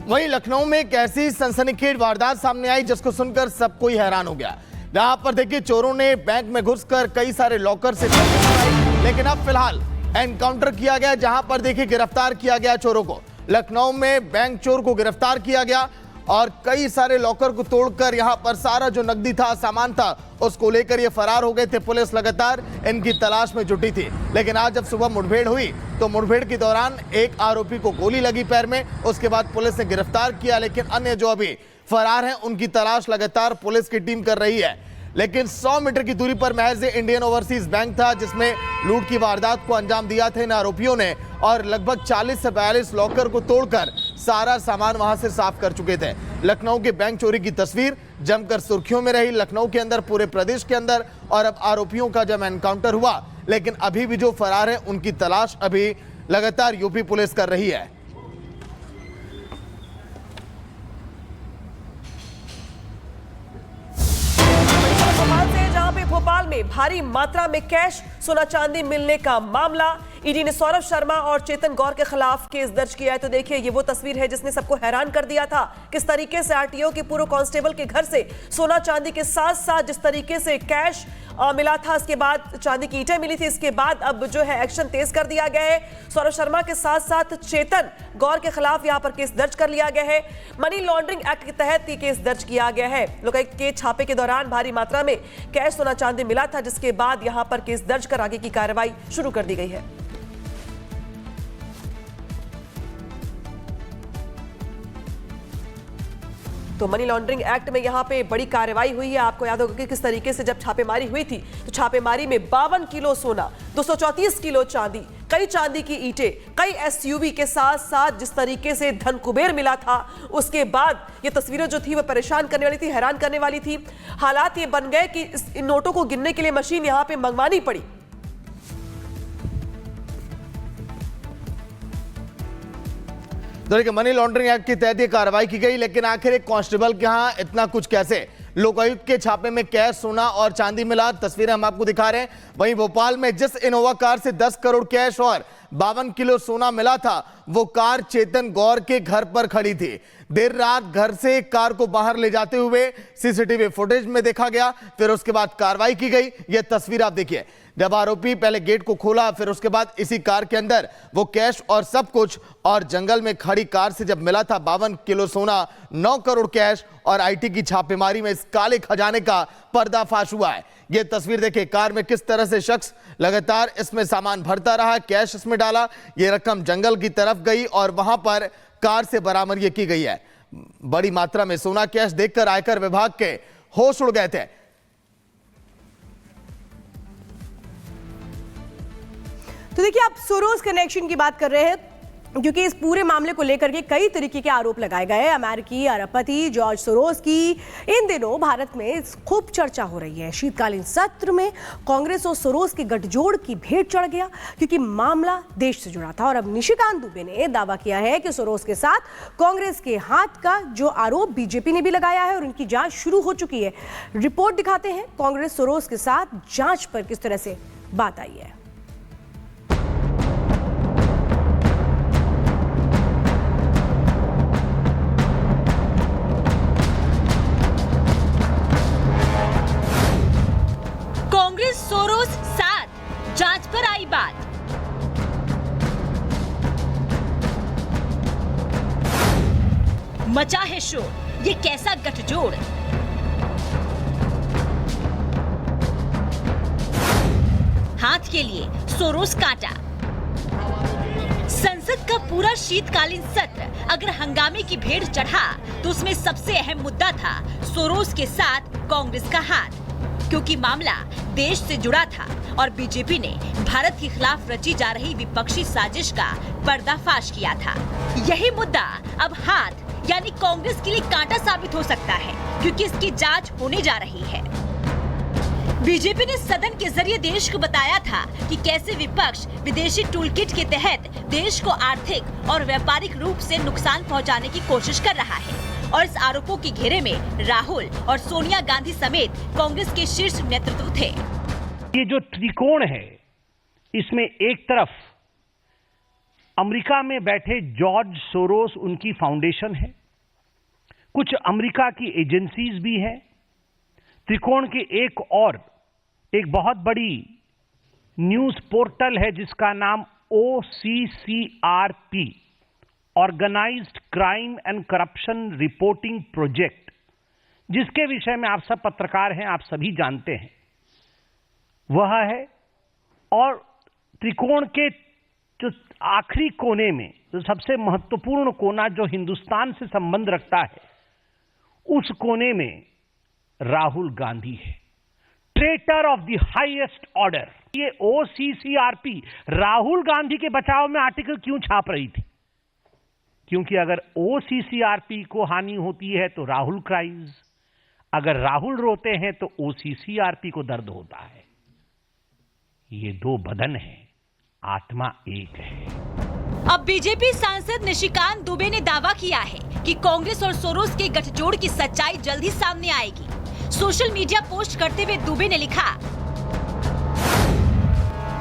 वहीं लखनऊ में एक ऐसी सनसनीखेज वारदात सामने आई जिसको सुनकर सब कोई हैरान हो गया। जहां पर देखिए चोरों ने बैंक में घुसकर कई सारे लॉकर से पैसे चुराए, लेकिन अब फिलहाल एनकाउंटर किया गया जहां पर देखिए गिरफ्तार किया गया चोरों को। लखनऊ में बैंक चोर को गिरफ्तार किया गया और कई सारे लॉकर को तोड़कर यहां पर सारा जो नकदी था, सामान था, उसको लेकर ये फरार हो गए थे। पुलिस लगातार इनकी तलाश में जुटी थी, लेकिन आज जब सुबह मुठभेड़ हुई तो मुठभेड़ के दौरान एक आरोपी को गोली लगी पैर में। उसके बाद पुलिस ने गिरफ्तार किया, लेकिन अन्य जो अभी फरार हैं उनकी तलाश लगातार पुलिस की टीम कर रही है। लेकिन 100 मीटर की दूरी पर महज इंडियन ओवरसीज बैंक था जिसमें लूट की वारदात को अंजाम दिया था इन आरोपियों ने, और लगभग 40 से 42 लॉकर को तोड़कर सारा सामान वहां से साफ कर चुके थे। लखनऊ के बैंक चोरी की तस्वीर जमकर सुर्खियों में रही, लखनऊ के अंदर, पूरे प्रदेश के अंदर। और अब आरोपियों का जब एनकाउंटर हुआ, लेकिन अभी भी जो फरार है उनकी तलाश अभी लगातार यूपी पुलिस कर रही है। भोपाल में भारी मात्रा में कैश, सोना चांदी मिलने का मामला। ईडी ने सौरभ शर्मा और चेतन गौर के खिलाफ केस दर्ज किया है। तो देखिए, ये वो तस्वीर है जिसने सबको हैरान कर दिया था। किस तरीके से आरटीओ के पूर्व कांस्टेबल के घर से सोना चांदी के साथ साथ जिस तरीके से कैश मिला था, इसके बाद चांदी की ईंटें मिली थी, इसके बाद अब जो है एक्शन तेज कर दिया गया है। सौरभ शर्मा के साथ साथ चेतन गौर के खिलाफ यहां पर केस दर्ज कर लिया गया है। मनी लॉन्ड्रिंग एक्ट के तहत ये केस दर्ज किया गया है। लोकायुक्त के छापे के दौरान भारी मात्रा में कैश, सोना चांदी मिला था, जिसके बाद यहां पर केस दर्ज कर आगे की कार्रवाई शुरू कर दी गई है। तो मनी लॉन्ड्रिंग एक्ट में यहां पे बड़ी कार्रवाई हुई है। आपको याद होगा कि किस तरीके से जब छापेमारी हुई थी तो छापेमारी में 52 किलो सोना, 234 किलो चांदी, कई चांदी की ईंटें, कई एसयूवी के साथ साथ जिस तरीके से धन कुबेर मिला था, उसके बाद ये तस्वीरें जो थी वो परेशान करने वाली थी, हैरान करने वाली थी। हालात ये बन गए कि इन नोटों को गिनने के लिए मशीन यहां पे मंगवानी पड़ी। देखिए, मनी लॉन्ड्रिंग एक्ट के तहत ये कार्रवाई की गई, लेकिन आखिर एक कांस्टेबल के यहां इतना कुछ कैसे? लोकायुक्त के छापे में कैश, सोना और चांदी मिला, तस्वीरें हम आपको दिखा रहे हैं। वहीं भोपाल में जिस इनोवा कार से 10 करोड़ कैश और 52 किलो सोना मिला था, वो कार चेतन गौर के घर पर खड़ी थी। देर रात घर से कार को बाहर ले जाते हुए सीसीटीवी फुटेज में देखा गया। फिर उसके बाद कार्रवाई की गई। यह तस्वीर आप देखिए, जब आरोपी पहले गेट को खोला, फिर उसके बाद इसी कार के अंदर वो कैश और सब कुछ, और जंगल में खड़ी कार से जब मिला था 52 किलो सोना, 9 करोड़ कैश, और आईटी की छापेमारी में इस काले खजाने का पर्दाफाश हुआ है। ये तस्वीर देखिए, कार में किस तरह से शख्स लगातार इसमें सामान भरता रहा, कैश इसमें डाला, ये रकम जंगल की तरफ गई और वहां पर कार से बरामद ये की गई है। बड़ी मात्रा में सोना कैश देखकर आयकर विभाग के होश उड़ गए थे। तो देखिए, आप सोरोस कनेक्शन की बात कर रहे हैं, क्योंकि इस पूरे मामले को लेकर के कई तरीके के आरोप लगाए गए। अमेरिकी अरबपति जॉर्ज सोरोस की इन दिनों भारत में खूब चर्चा हो रही है। शीतकालीन सत्र में कांग्रेस और सोरोस के गठजोड़ की भेंट चढ़ गया, क्योंकि मामला देश से जुड़ा था। और अब निशिकांत दुबे ने दावा किया है कि सोरोस के साथ कांग्रेस के हाथ का जो आरोप बीजेपी ने भी लगाया है, और उनकी जांच शुरू हो चुकी है। रिपोर्ट दिखाते हैं कांग्रेस सोरोस के साथ जांच पर किस तरह से बात आई है। सोरोस साथ, जांच पर आई बात। मचा है शोर, ये कैसा गठजोड़? हाथ के लिए सोरोस कांटा। संसद का पूरा शीतकालीन सत्र अगर हंगामे की भेड़ चढ़ा तो उसमें सबसे अहम मुद्दा था सोरोस के साथ कांग्रेस का हाथ, क्योंकि मामला देश से जुड़ा था और बीजेपी ने भारत के खिलाफ रची जा रही विपक्षी साजिश का पर्दाफाश किया था। यही मुद्दा अब हाथ यानी कांग्रेस के लिए कांटा साबित हो सकता है, क्योंकि इसकी जांच होने जा रही है। बीजेपी ने सदन के जरिए देश को बताया था कि कैसे विपक्ष विदेशी टूलकिट के तहत देश को आर्थिक और व्यापारिक रूप से नुकसान पहुंचाने की कोशिश कर रहा है, और इस आरोपों के घेरे में राहुल और सोनिया गांधी समेत कांग्रेस के शीर्ष नेतृत्व थे। ये जो त्रिकोण है, इसमें एक तरफ अमेरिका में बैठे जॉर्ज सोरोस उनकी फाउंडेशन है, कुछ अमेरिका की एजेंसीज भी है। त्रिकोण के एक बहुत बड़ी न्यूज पोर्टल है जिसका नाम OCCRP, organised crime and corruption reporting project, जिसके विषय में आप सब पत्रकार हैं, आप सभी जानते हैं, वह है। और त्रिकोण के जो आखिरी कोने में जो सबसे महत्वपूर्ण कोना जो हिंदुस्तान से संबंध रखता है, उस कोने में राहुल गांधी है, traitor of the highest order. ये OCCRP राहुल गांधी के बचाव में आर्टिकल क्यों छाप रही थी? क्योंकि अगर OCCRP को हानि होती है तो राहुल क्राइज, अगर राहुल रोते हैं तो OCCRP को दर्द होता है। ये दो बदन है, आत्मा एक है। अब बीजेपी सांसद निशिकांत दुबे ने दावा किया है कि कांग्रेस और सोरोस के गठजोड़ की सच्चाई जल्द ही सामने आएगी। सोशल मीडिया पोस्ट करते हुए दुबे ने लिखा,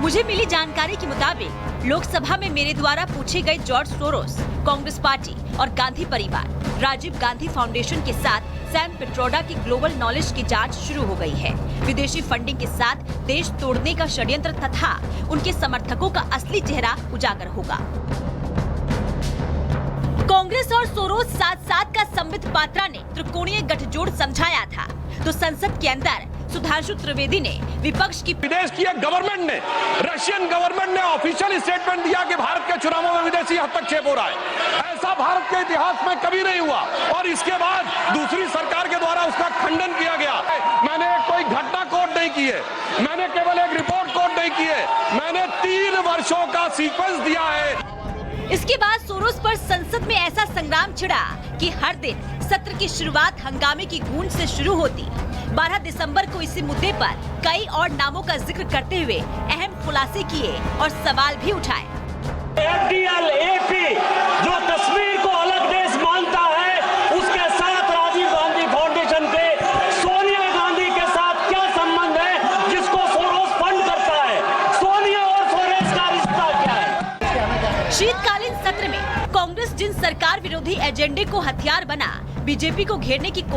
मुझे मिली जानकारी के मुताबिक लोकसभा में मेरे द्वारा पूछे गए जॉर्ज सोरोस, कांग्रेस पार्टी और गांधी परिवार, राजीव गांधी फाउंडेशन के साथ सैम पिट्रोडा की ग्लोबल नॉलेज की जांच शुरू हो गई है। विदेशी फंडिंग के साथ देश तोड़ने का षड्यंत्र तथा उनके समर्थकों का असली चेहरा उजागर होगा। कांग्रेस और सोरोस साथ साथ का संबित पात्रा ने त्रिकोणीय गठजोड़ समझाया था, तो संसद के अंदर सुधांशु त्रिवेदी ने विपक्ष की विदेश की एक गवर्नमेंट ने, रशियन गवर्नमेंट ने ऑफिशियल स्टेटमेंट दिया कि भारत के चुनावों में विदेशी हस्तक्षेप हो रहा है। ऐसा भारत के इतिहास में कभी नहीं हुआ और इसके बाद दूसरी सरकार के द्वारा उसका खंडन किया गया। मैंने कोई घटना कोट नहीं की है, मैंने केवल एक रिपोर्ट कोट नहीं की है, मैंने 3 वर्षों का सीक्वेंस दिया है। इसके बाद सोरोस पर संसद में ऐसा संग्राम छिड़ा कि हर दिन सत्र की शुरुआत हंगामे की गूंज से शुरू होती। 12 दिसंबर को इसी मुद्दे पर कई और नामों का जिक्र करते हुए अहम खुलासे किए और सवाल भी उठाए। FDL-AP जो कश्मीर को अलग देश मानता है, उसके साथ राजीव गांधी फाउंडेशन के सोनिया गांधी के साथ क्या संबंध है जिसको सोरोस फंड करता है? सोनिया और सोरोस का रिश्ता क्या है? शीतकालीन सत्र में कांग्रेस जिन सरकार विरोधी एजेंडे को हथियार बना बीजेपी को घेरने की